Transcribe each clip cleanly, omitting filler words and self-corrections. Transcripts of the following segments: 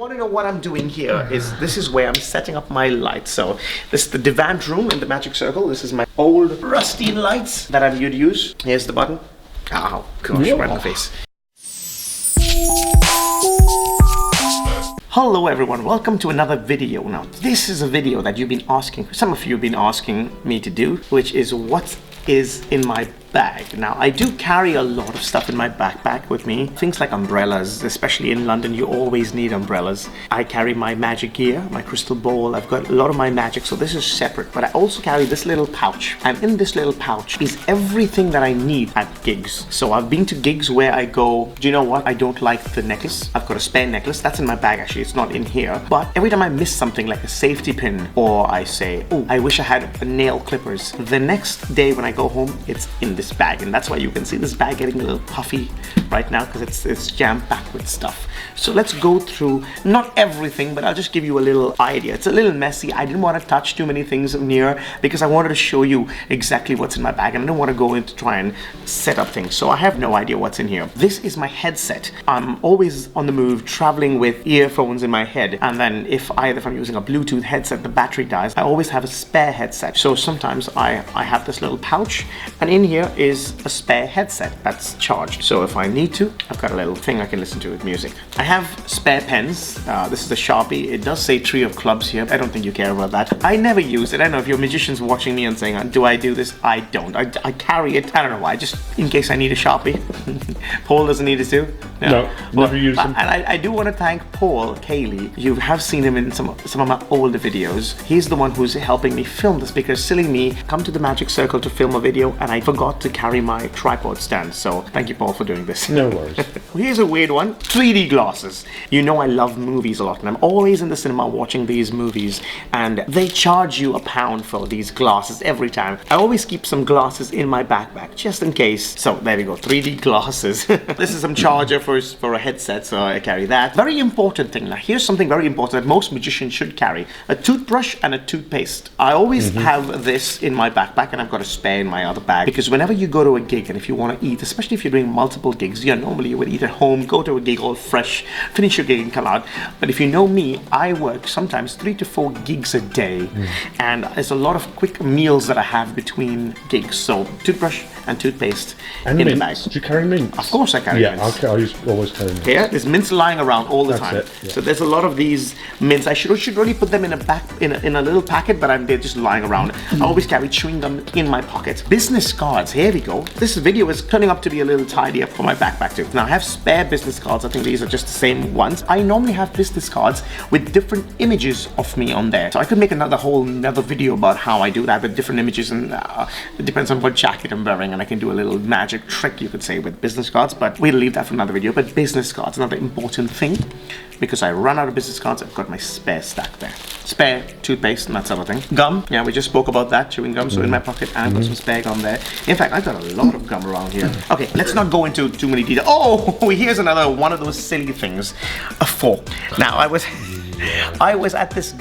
Want to know what I'm doing here this is where I'm setting up my lights. So this is the divan room in the Magic Circle. This is my old rusty lights that I'm going to use. Here's the button. Oh gosh, right in the face. Hello everyone, welcome to another video. Now this is a video that you've been asking, some of you have been asking me to do, which is what is in my bag. Now I do carry a lot of stuff in my backpack with me, things like umbrellas, especially in London you always need umbrellas. I carry my magic gear, my crystal ball, I've got a lot of my magic, so this is separate, but I also carry this little pouch, and in this little pouch is everything that I need at gigs. So I've been to gigs where I go, do you know what, I don't like the necklace, I've got a spare necklace, that's in my bag actually, it's not in here, but every time I miss something like a safety pin, or I say, oh, I wish I had nail clippers, the next day when I go home, it's in this bag, and that's why you can see this bag getting a little puffy right now because it's jammed packed with stuff. So let's go through, not everything, but I'll just give you a little idea. It's a little messy. I didn't want to touch too many things near because I wanted to show you exactly what's in my bag, and I don't want to go in to try and set up things, so I have no idea what's in here. This is my headset. I'm always on the move, traveling with earphones in my head, and then if I'm using a Bluetooth headset, the battery dies, I always have a spare headset. So sometimes I have this little pouch, and in here is a spare headset that's charged. So if I need to, I've got a little thing I can listen to with music. I have spare pens. This is a Sharpie. It does say Tree of Clubs here. I don't think you care about that. I never use it. I don't know if you're magicians watching me and saying, do I do this? I don't. I carry it. I don't know why. Just in case I need a Sharpie. Paul doesn't need it too? No, never use them. And I do want to thank Paul Caley. You have seen him in some of my older videos. He's the one who's helping me film this because silly me, come to the Magic Circle to film a video and I forgot to carry my tripod stand. So thank you, Paul, for doing this. No worries. Here's a weird one. 3D glasses. You know I love movies a lot, and I'm always in the cinema watching these movies, and they charge you £1 for these glasses every time. I always keep some glasses in my backpack just in case. So there we go, 3D glasses. This is some charger for a headset, so I carry that. Very important thing. Now here's something very important that most magicians should carry: a toothbrush and a toothpaste. I always have this in my backpack, and I've got a spare in my other bag, because whenever you go to a gig and if you want to eat, especially if you're doing multiple gigs, normally you would eat at home, go to a gig all fresh, finish your gig and come out. But if you know me, I work sometimes 3 to 4 gigs a day, and there's a lot of quick meals that I have between gigs. So toothbrush and toothpaste and in mints. the bag. Do you carry mints? Of course I carry mints. I always carry mints. Yeah, there's mints lying around all the time. Yeah. So there's a lot of these mints. I should really put them in a little packet, but they're just lying around. I always carry chewing gum in my pocket. Business cards, here we go. This video is turning up to be a little tidier for my backpack too. Now I have spare business cards. I think these are just the same ones. I normally have business cards with different images of me on there. So I could make another video about how I do that with different images, and it depends on what jacket I'm wearing, and I can do a little magic trick, you could say, with business cards, but we'll leave that for another video. But business cards, another important thing, because I run out of business cards, I've got my spare stack there. Spare toothpaste and that sort of thing. Gum, yeah, we just spoke about that, chewing gum, so in my pocket, and I've got some spare gum there. In fact, I've got a lot of gum around here. Okay, let's not go into too many details. Oh, here's another one of those silly things, a fork. Now, I was at this,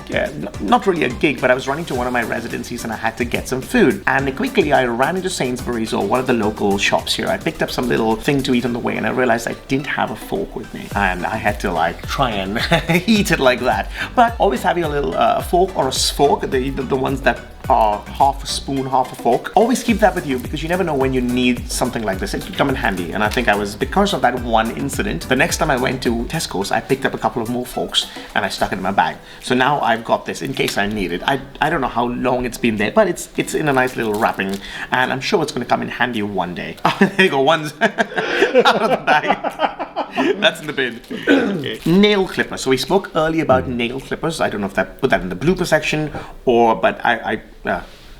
not really a gig, but I was running to one of my residencies and I had to get some food. And quickly I ran into Sainsbury's or one of the local shops here. I picked up some little thing to eat on the way, and I realized I didn't have a fork with me. And I had to try and eat it like that. But always having a little fork or a spork, the ones that are half a spoon, half a fork. Always keep that with you because you never know when you need something like this. It could come in handy. And I think because of that one incident, the next time I went to Tesco's, I picked up a couple of more forks and I stuck it in my bag. So now I've got this in case I need it. I don't know how long it's been there, but it's in a nice little wrapping, and I'm sure it's going to come in handy one day. There you go, one's out of the bag. That's in the bin. Okay. Nail clippers. So we spoke earlier about nail clippers. I don't know if put that in the blooper section but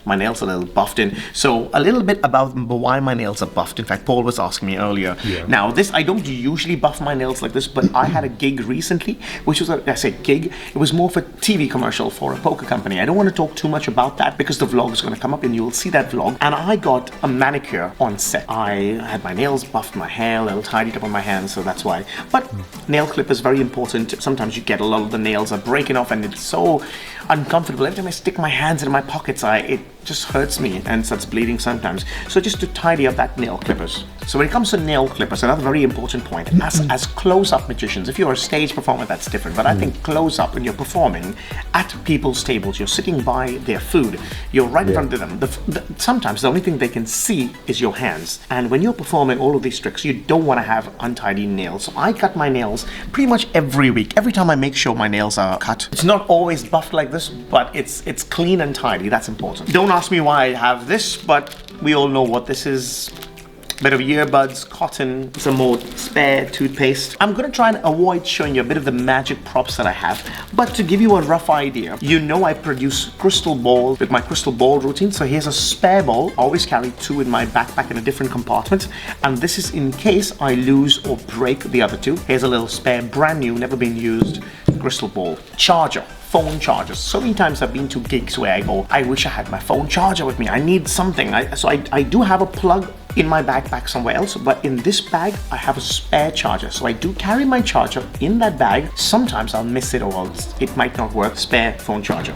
my nails are a little buffed in. So a little bit about why my nails are buffed. In fact, Paul was asking me earlier. Yeah. Now I don't usually buff my nails like this, but I had a gig recently, which was I say gig, it was more for a TV commercial for a poker company. I don't want to talk too much about that because the vlog is going to come up and you'll see that vlog. And I got a manicure on set. I had my nails buffed, my hair a little tidied up on my hands, so that's why. But nail clip is very important. Sometimes you get a lot of the nails are breaking off and it's so uncomfortable. Every time I stick my hands in my pockets, it just hurts me and starts bleeding sometimes. So just to tidy up that nail clippers. So when it comes to nail clippers, another very important point, as close-up magicians, if you're a stage performer, that's different, but I think close-up when you're performing at people's tables, you're sitting by their food, you're right in front of them. Sometimes the only thing they can see is your hands. And when you're performing all of these tricks, you don't want to have untidy nails. So I cut my nails pretty much every week. Every time I make sure my nails are cut. It's not always buffed like this, but it's clean and tidy. That's important. Don't ask me why I have this, but we all know what this is. Bit of earbuds, cotton, some more spare toothpaste. I'm gonna try and avoid showing you a bit of the magic props that I have, but to give you a rough idea, you know I produce crystal balls with my crystal ball routine, so here's a spare ball. I always carry 2 in my backpack in a different compartment, and this is in case I lose or break the other 2. Here's a little spare, brand new, never been used crystal ball. Charger. Phone chargers. So many times I've been to gigs where I go, I wish I had my phone charger with me. I need something. So I do have a plug in my backpack somewhere else, but in this bag, I have a spare charger. So I do carry my charger in that bag. Sometimes I'll miss it or it might not work. Spare phone charger.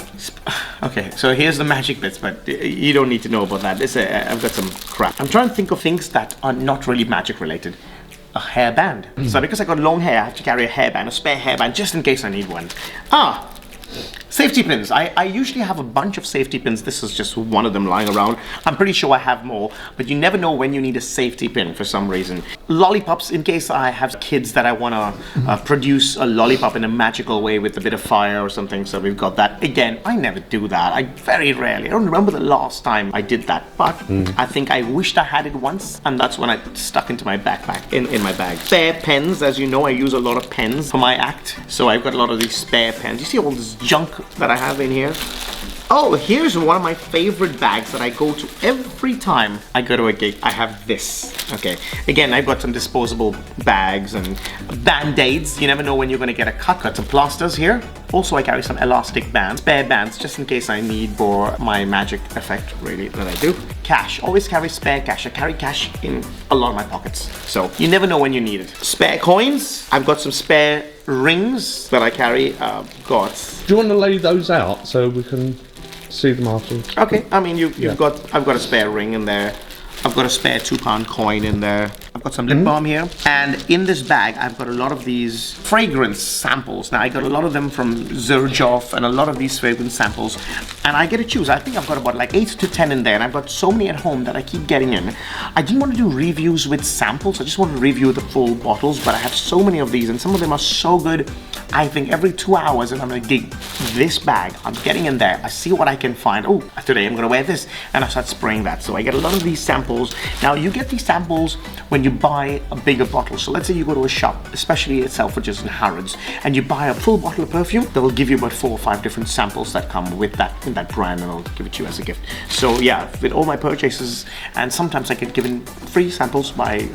Okay, so here's the magic bits, but you don't need to know about that. I've got some crap. I'm trying to think of things that are not really magic related. A hairband. So because I got long hair, I have to carry a hairband, a spare hairband, just in case I need one. Safety pins. I usually have a bunch of safety pins. This is just one of them lying around. I'm pretty sure I have more, but you never know when you need a safety pin for some reason. Lollipops, in case I have kids that I want to produce a lollipop in a magical way with a bit of fire or something, so we've got that. Again, I never do that. I very rarely. I don't remember the last time I did that, but I think I wished I had it once, and that's when I stuck into my backpack, in my bag. Spare pens. As you know, I use a lot of pens for my act, so I've got a lot of these spare pens. You see all this junk that I have in here? Oh, here's one of my favorite bags that I go to every time I go to a gig. I have this. Okay, again, I've got some disposable bags and band-aids. You never know when you're going to get a cut. Got some plasters here. Also, I carry some elastic bands, spare bands, just in case I need for my magic effect, really, that I do. Cash. Always carry spare cash. I carry cash in a lot of my pockets, so you never know when you need it. Spare coins. I've got some spare rings that I carry. God. Do you want to lay those out so we can see them afterwards? Okay, I mean, I've got a spare ring in there. I've got a spare £2 coin in there. I've got some lip balm here. And in this bag, I've got a lot of these fragrance samples. Now, I got a lot of them from Xerjoff and a lot of these fragrance samples. And I get to choose. I think I've got about like 8 to 10 in there. And I've got so many at home that I keep getting in. I didn't want to do reviews with samples. I just want to review the full bottles. But I have so many of these and some of them are so good. I think every 2 hours if I'm going to gig, this bag, I'm getting in there. I see what I can find. Oh, today I'm going to wear this. And I start spraying that. So I get a lot of these samples. Now, you get these samples when you buy a bigger bottle. So let's say you go to a shop, especially at Selfridges and Harrods, and you buy a full bottle of perfume, they'll give you about 4 or 5 different samples that come with that in that brand, and I'll give it to you as a gift. So yeah, with all my purchases, and sometimes I get given free samples by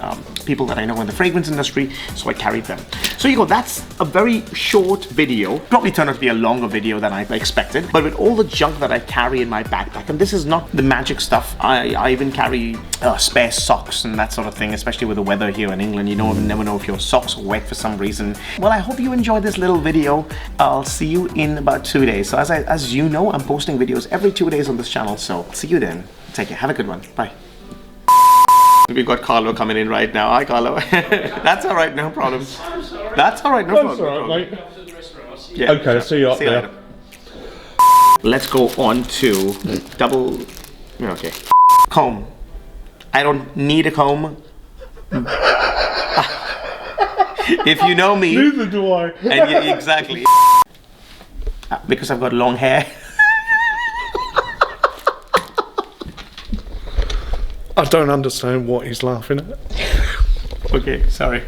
people that I know in the fragrance industry, so I carry them. So you go, that's a very short video. Probably turned out to be a longer video than I expected, but with all the junk that I carry in my backpack, and this is not the magic stuff, I even carry spare socks and that sort of thing, especially with the weather here in England. You never know if your socks are wet for some reason. Well, I hope you enjoyed this little video. I'll see you in about 2 days. So as you know, I'm posting videos every 2 days on this channel, so see you then. Take care. Have a good one. Bye. We've got Carlo coming in right now. Hi, Carlo. That's all right, no problem. That's all right, no problem. That's all right, mate. Yeah, okay, see you up there. Later. Let's go on to double. Okay. Comb. I don't need a comb. If you know me. Neither do I. And exactly. Because I've got long hair. I don't understand what he's laughing at. Okay, sorry.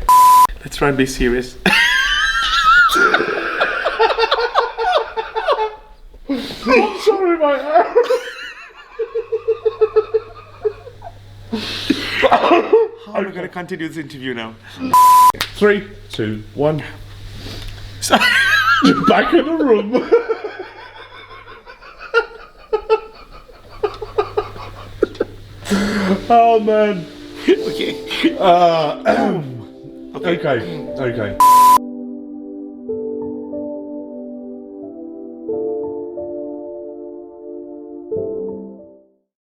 Let's try and be serious. I'm sorry, mate. How are we going to continue this interview now? 3, 2, 1. Sorry. You're back in the room. Oh man. Okay. Okay.